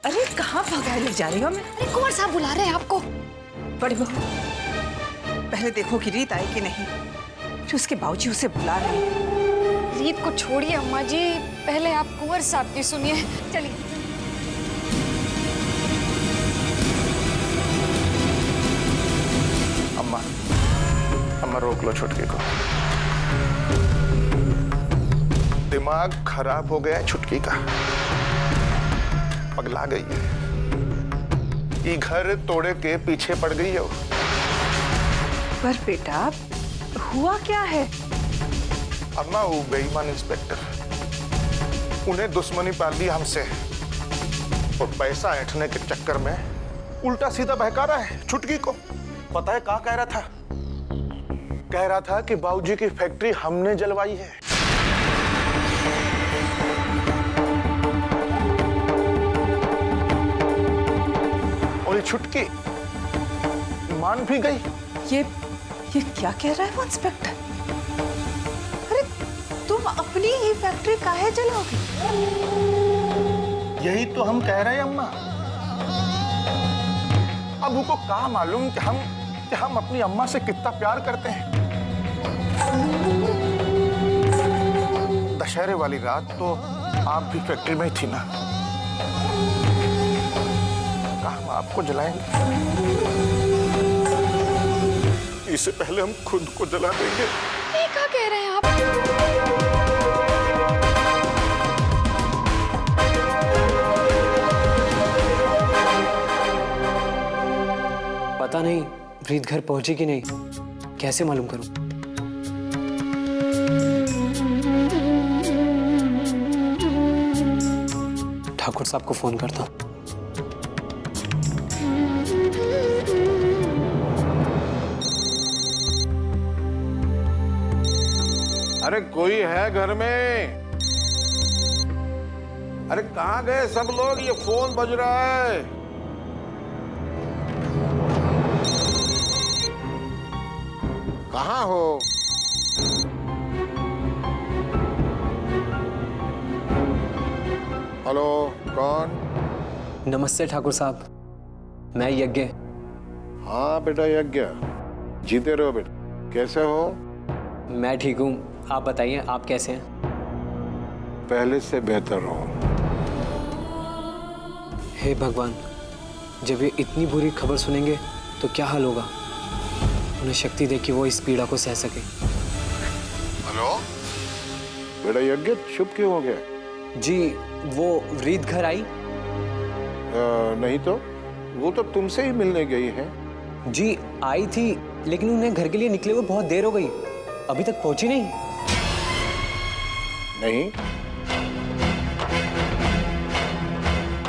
अरे कहाँ भगाए ले जा रही हो? मैं अरे कुंवर साहब बुला रहे हैं आपको। बड़ी बहू, पहले देखो कि रीत आई कि नहीं, जो उसके बाबूजी उसे बुला रहे हैं। रीत को छोड़िए अम्मा जी, पहले आप कुंवर साहब की सुनिए। चलिए। अम्मा, अम्मा रोक लो छुटकी को। दिमाग खराब हो गया है छुटकी का, पगला गई है। ये घर तोड़े के पीछे पड़ गई है वो। पर बेटा हुआ क्या है? अम्मा वो बेईमान इंस्पेक्टर, उन्हें दुश्मनी पाल ली हमसे और पैसा ऐंठने के चक्कर में उल्टा सीधा बहका रहा है छुटकी को। पता है क्या कह रहा था? कह रहा था कि बाबूजी की फैक्ट्री हमने जलवाई है। और ये छुटकी मान भी गई। ये क्या कह रहा है वो इंस्पेक्टर? अरे तुम अपनी ही फैक्ट्री काहे जलाओगे? यही तो हम कह रहे हैं अम्मा। अब उनको क्या मालूम कि हम अपनी अम्मा से कितना प्यार करते हैं। दशहरे वाली रात तो आप भी फैक्ट्री में ही थी ना, कहा हम आपको जलाएंगे, इससे पहले हम खुद को जला देंगे। ये क्या कह रहे हैं आप? पता नहीं रीत घर पहुंची कि नहीं, कैसे मालूम करूं? ठाकुर साहब को फोन करता हूं। अरे कोई है घर में? अरे कहाँ गए सब लोग? ये फोन बज रहा है। कहाँ हो? हेलो, कौन? नमस्ते ठाकुर साहब, मैं यज्ञ। हाँ बेटा यज्ञ, जीते रहो बेटा। कैसे हो? मैं ठीक हूँ, आप बताइए आप कैसे हैं? पहले से बेहतर हो। हे भगवान, जब ये इतनी बुरी खबर सुनेंगे तो क्या हाल होगा? उन्हें शक्ति दे कि वो इस पीड़ा को सह सके। हेलो बेटा यज्ञ, चुप क्यों हो गया? जी वो रीत घर आई? नहीं तो, वो तो तुमसे ही मिलने गई है। जी आई थी, लेकिन उन्हें घर के लिए निकले हुए बहुत देर हो गई, अभी तक पहुंची नहीं। नहीं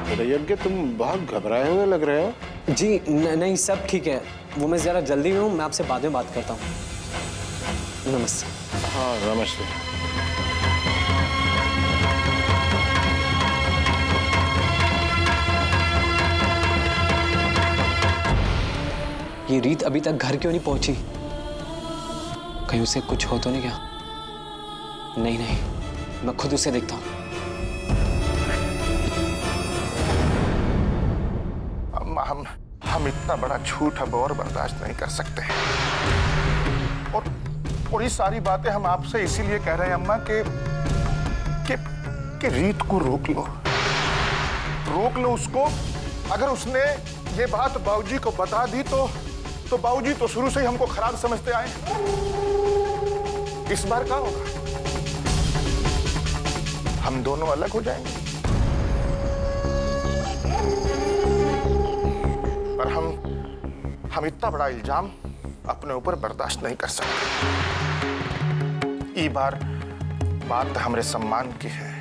बेटा यज्ञ, तुम बहुत घबराए हुए लग रहे हो। जी नहीं, सब ठीक है। वो मैं जरा जल्दी में हूँ, मैं आपसे बाद में बात करता हूँ। नमस्ते। हाँ नमस्ते। ये रीत अभी तक घर क्यों नहीं पहुंची? कहीं उसे कुछ हो तो नहीं क्या? नहीं नहीं, मैं खुद उसे देखता हूँ। हम इतना बड़ा झूठ अब और बर्दाश्त नहीं कर सकते। और ये सारी बातें हम आपसे इसीलिए कह रहे हैं अम्मा कि रीत को रोक लो उसको। अगर उसने ये बात बाबूजी को बता दी तो बाबूजी तो शुरू से ही हमको खराब समझते आए। इस बार क्या होगा? हम दोनों अलग हो जाएंगे। पर हम इतना बड़ा इल्जाम अपने ऊपर बर्दाश्त नहीं कर सकते। ये बार बात हमारे सम्मान की है,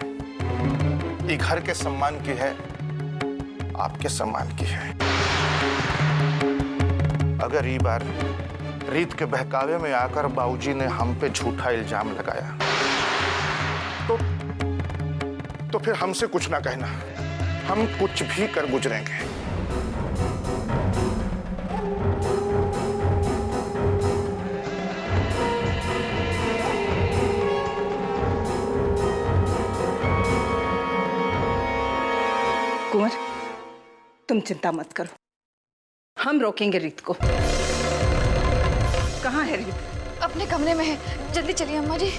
ये घर के सम्मान की है, आपके सम्मान की है। अगर ये बार रीत के बहकावे में आकर बाबूजी ने हम पे झूठा इल्जाम लगाया तो फिर हमसे कुछ ना कहना, हम कुछ भी कर गुजरेंगे। कुंवर, तुम चिंता मत करो, हम रोकेंगे रीत को। कहाँ है रीत? अपने कमरे में है, जल्दी चलिए अम्मा जी।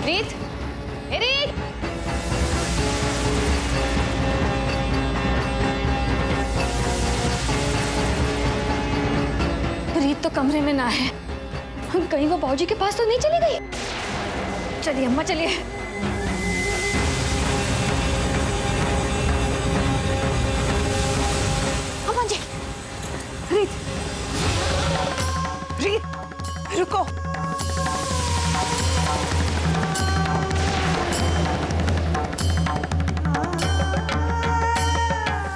रीत, ए रीत! रीत तो कमरे में ना है, हम कहीं वो बाबूजी के पास तो नहीं चली गई? चलिए अम्मा चलिए। अम्मा जी। रीत, रीत, रुको।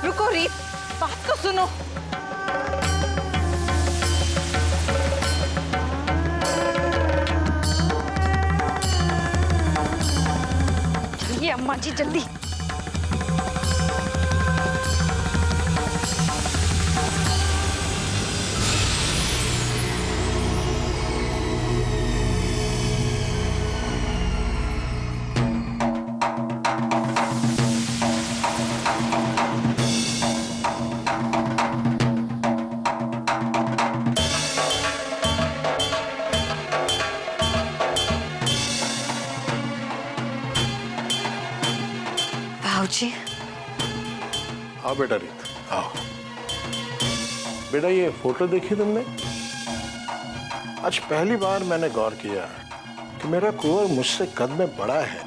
रुको रीत, बात तो सुनो। चलिए अम्मा जी जल्दी। बाबूजी। हाँ बेटा रीत, आओ। बेटा ये फोटो देखी तुमने? आज पहली बार मैंने गौर किया कि मेरा कुंवर मुझसे कद में बड़ा है।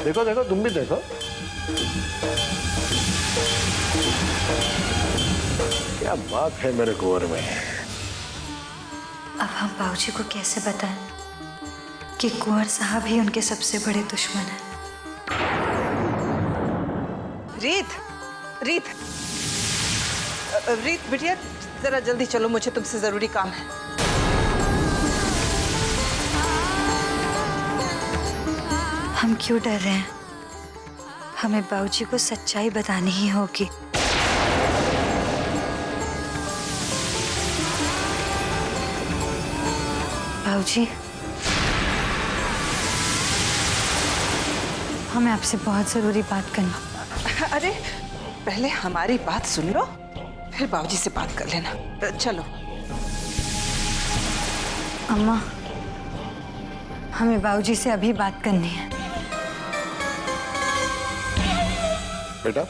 देखो देखो, तुम भी देखो। क्या बात है मेरे कुंवर में। अब हम बाबूजी को कैसे बताएं कि कुंवर साहब ही उनके सबसे बड़े दुश्मन हैं? रीत, रीत, रीत बिटिया, जरा जल्दी चलो, मुझे तुमसे जरूरी काम है। हम क्यों डर रहे हैं? हमें बाबूजी को सच्चाई बतानी ही होगी। बाबूजी, हमें आपसे बहुत जरूरी बात करना। अरे पहले हमारी बात सुन लो, फिर बाबूजी से बात कर लेना। चलो। अम्मा, हमें बाबूजी से अभी बात करनी है। बेटा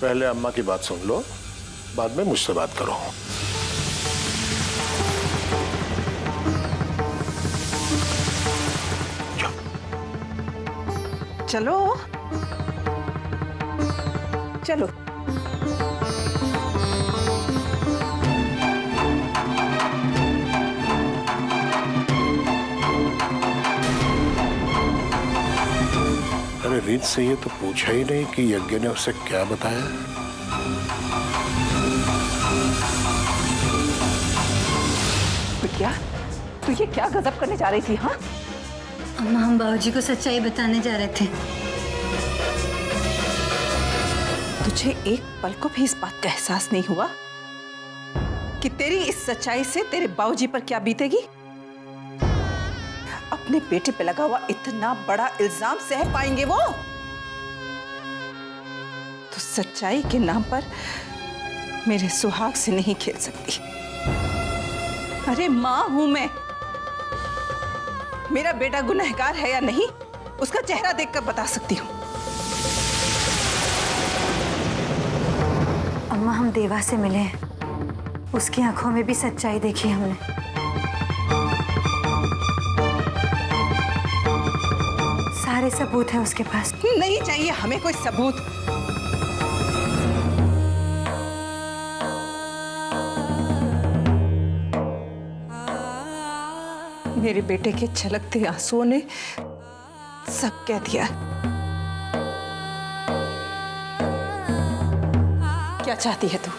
पहले अम्मा की बात सुन लो, बाद में मुझसे बात करो। चलो चलो। अरे रीत से ये तो पूछा ही नहीं कि यज्ञ ने उसे क्या बताया। बिटिया, तू ये क्या गजब करने जा रही थी? हाँ अम्मा, हम बाबूजी को सच्चाई बताने जा रहे थे। तुझे एक पल को भी इस बात का एहसास नहीं हुआ कि तेरी इस सच्चाई से तेरे बाबूजी पर क्या बीतेगी? अपने बेटे पे लगा हुआ इतना बड़ा इल्जाम सह पाएंगे वो? तो सच्चाई के नाम पर मेरे सुहाग से नहीं खेल सकती। अरे मां हूं मैं। मेरा बेटा गुनहगार है या नहीं, उसका चेहरा देखकर बता सकती हूँ। अम्मा, हम देवा से मिले हैं, उसकी आंखों में भी सच्चाई देखी हमने। सारे सबूत हैं उसके पास। नहीं चाहिए हमें कोई सबूत। मेरे बेटे के छलकते आंसुओं ने सब कह दिया। क्या चाहती है तू?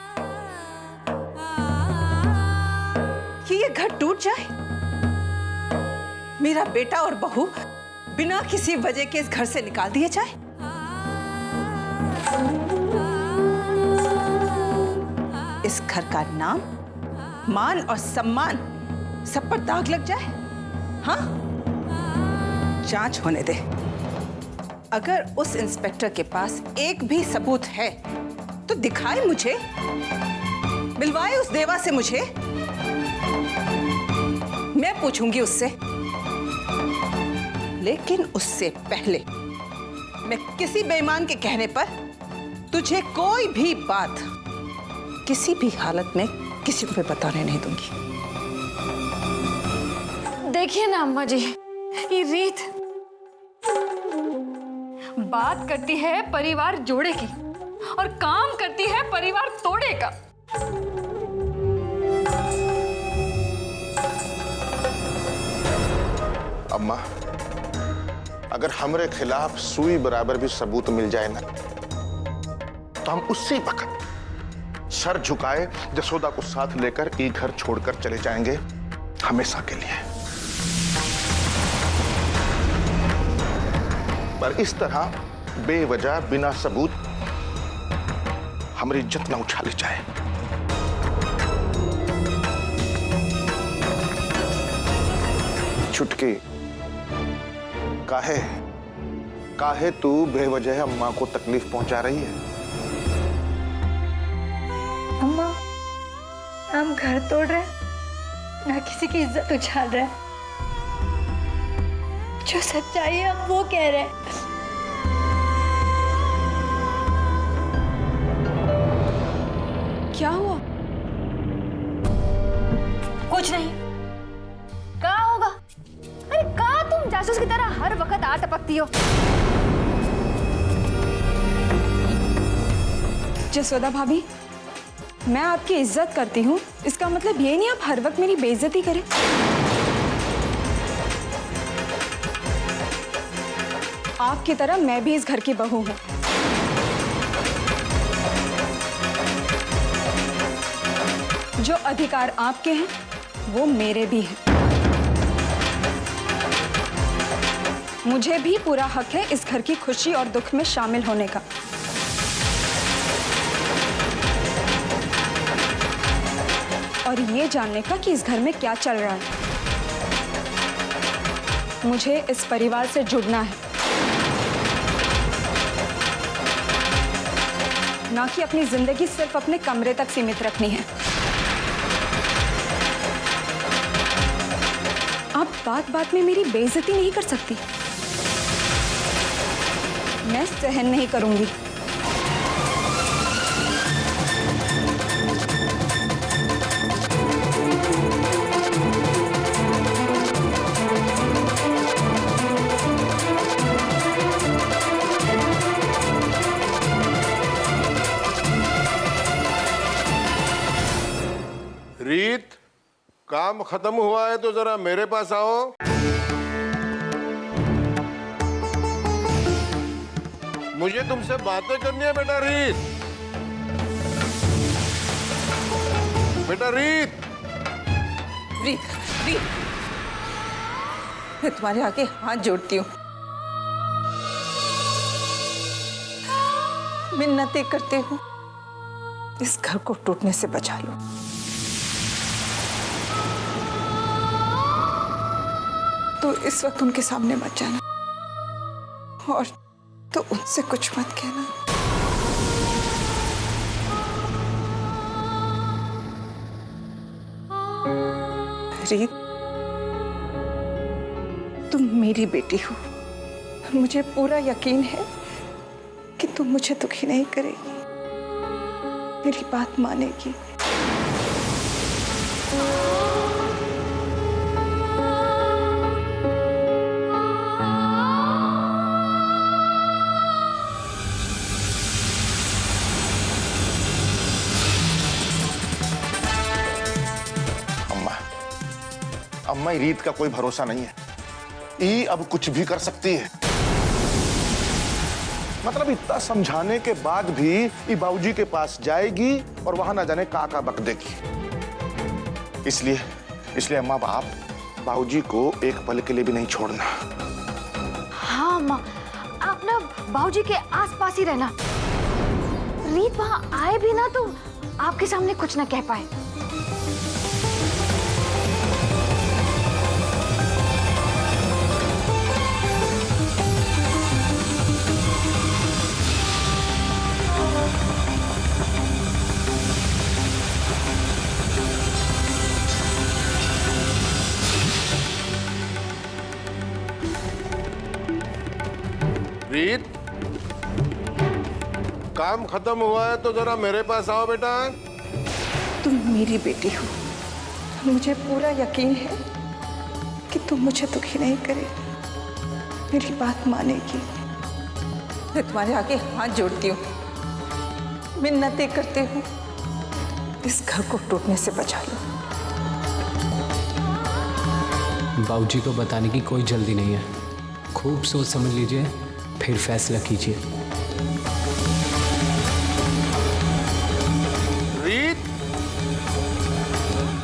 कि ये घर टूट जाए? मेरा बेटा और बहू बिना किसी वजह के इस घर से निकाल दिए जाए? इस घर का नाम, मान और सम्मान सब पर दाग लग जाए। हाँ, जांच होने दे। अगर उस इंस्पेक्टर के पास एक भी सबूत है तो दिखाए मुझे, मिलवाए उस देवा से मुझे। मैं पूछूंगी उससे, लेकिन उससे पहले मैं किसी बेईमान के कहने पर तुझे कोई भी बात किसी भी हालत में किसी को भी बताने नहीं दूंगी। देखिए ना अम्मा जी, ये रीत बात करती है परिवार जोड़े की और काम करती है परिवार तोड़े का। अम्मा, अगर हमरे खिलाफ सुई बराबर भी सबूत मिल जाए ना, तो हम उसी वक्त सर झुकाए जसोदा को साथ लेकर ये घर छोड़कर चले जाएंगे हमेशा के लिए। पर इस तरह बेवजह बिना सबूत हमारी इज्जत ना उछाली जाए। छुटकी, काहे तू बेवजह अम्मा को तकलीफ पहुंचा रही है? अम्मा, हम घर तोड़ रहे, ना किसी की इज्जत उछाल रहे। जो सच्चाई है हम वो कह रहे हैं। क्या हुआ? कुछ नहीं। क्या होगा? अरे कहा तुम जासूस की तरह हर वक्त आ टपकती हो। जसोदा भाभी, मैं आपकी इज्जत करती हूँ, इसका मतलब ये नहीं आप हर वक्त मेरी बेइज्जती करें। आपकी तरह मैं भी इस घर की बहू हूँ। जो अधिकार आपके हैं वो मेरे भी हैं। मुझे भी पूरा हक है इस घर की खुशी और दुख में शामिल होने का। और ये जानने का कि इस घर में क्या चल रहा है। मुझे इस परिवार से जुड़ना है, ना कि अपनी जिंदगी सिर्फ अपने कमरे तक सीमित रखनी है। आप बात बात में मेरी बेइज्जती नहीं कर सकती। मैं सहन नहीं करूंगी। रीत, काम खत्म हुआ है तो जरा मेरे पास आओ। मुझे तुमसे बातें करनी है बेटा रीत। बेटा रीत। रीत, रीत, मैं तुम्हारे आगे हाथ जोड़ती हूँ, मिन्नतें करती हूँ, इस घर को टूटने से बचा लो। तो इस वक्त उनके सामने मत जाना और तो उनसे कुछ मत कहना। रीत, तुम मेरी बेटी हो। मुझे पूरा यकीन है कि तुम मुझे दुखी नहीं करेगी, मेरी बात मानेगी। अम्मा, रीत का कोई भरोसा नहीं है। ये अब कुछ भी कर सकती है। मतलब इतना समझाने के बाद भी ये बाबूजी के पास जाएगी और वहां ना जाने का बक देगी। इसलिए अम्मा, बाप बाबूजी को एक पल के लिए भी नहीं छोड़ना। हाँ अम्मा, आप ना बाबूजी के आसपास ही रहना। रीत वहां आए भी ना तो आपके सामने कुछ ना कह पाए। रीत, काम खत्म हुआ है तो जरा मेरे पास आओ बेटा। तुम मेरी बेटी हो, मुझे पूरा यकीन है कि तुम मुझे दुखी नहीं करेगी, मेरी बात मानेगी। मैं तुम्हारे आगे हाथ जोड़ती हूँ, मिन्नतें करती हूँ, इस घर को टूटने से बचा लो। बाबूजी को बताने की कोई जल्दी नहीं है, खूब सोच समझ लीजिए फिर फैसला कीजिए। रीत,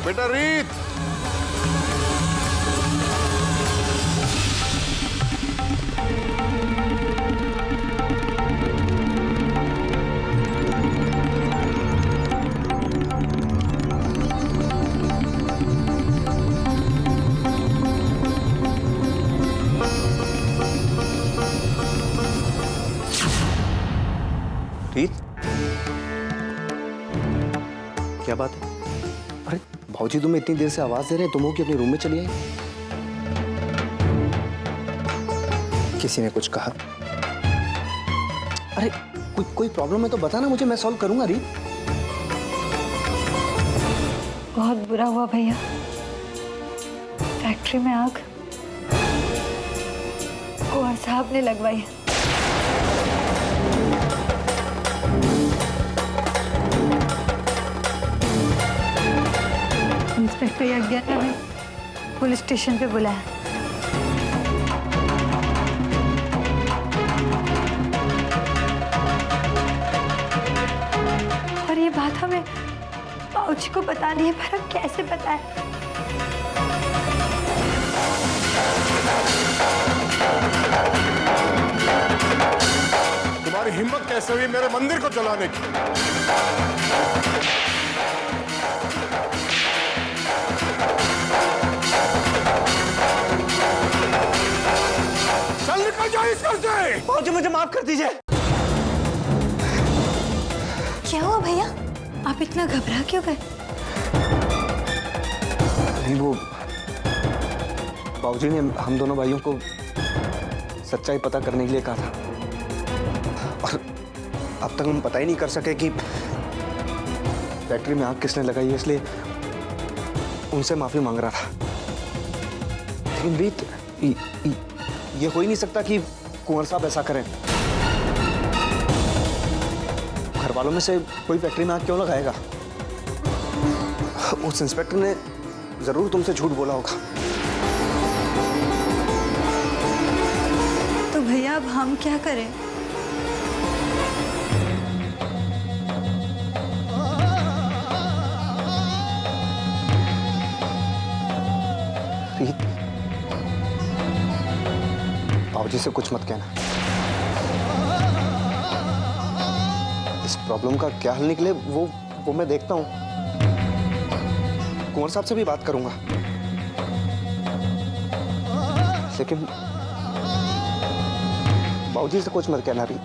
बेटा रीत, रीत, क्या बात है? अरे भाऊजी तुम्हें इतनी देर से आवाज दे रहे हैं, तुम हो कि अपने रूम में चली आई? किसी ने कुछ कहा? अरे कोई प्रॉब्लम है तो बताना मुझे, मैं सॉल्व करूंगा। रीत, बहुत बुरा हुआ भैया, फैक्ट्री में आग कुंवर साहब ने लगवाई है। इंस्पेक्टर यज्ञा ने पुलिस स्टेशन पे बुलाया। और ये बात हमें बाबूजी को बतानी है, पर हम कैसे बताएं? तुम्हारी हिम्मत कैसे हुई मेरे मंदिर को जलाने की? चल निकल जाओ इस घर से। भाऊजी मुझे माफ कर दीजिए। क्या हुआ भैया, आप इतना घबरा क्यों गए? नहीं, वो बाबूजी ने हम दोनों भाइयों को सच्चाई पता करने के लिए कहा था, और अब तक हम पता ही नहीं कर सके कि फैक्ट्री में आग किसने लगाई है, इसलिए उनसे माफी मांग रहा था। लेकिन रीत, ये हो ही नहीं सकता कि कुंवर साहब ऐसा करें। घर वालों में से कोई फैक्ट्री में आग क्यों लगाएगा? उस इंस्पेक्टर ने जरूर तुमसे झूठ बोला होगा। तो भैया अब हम क्या करें? रीत, बाबूजी से कुछ मत कहना। इस प्रॉब्लम का क्या हल निकले वो मैं देखता हूं। कुंवर साहब से भी बात करूंगा, लेकिन बाबूजी से कुछ मत कहना रीत।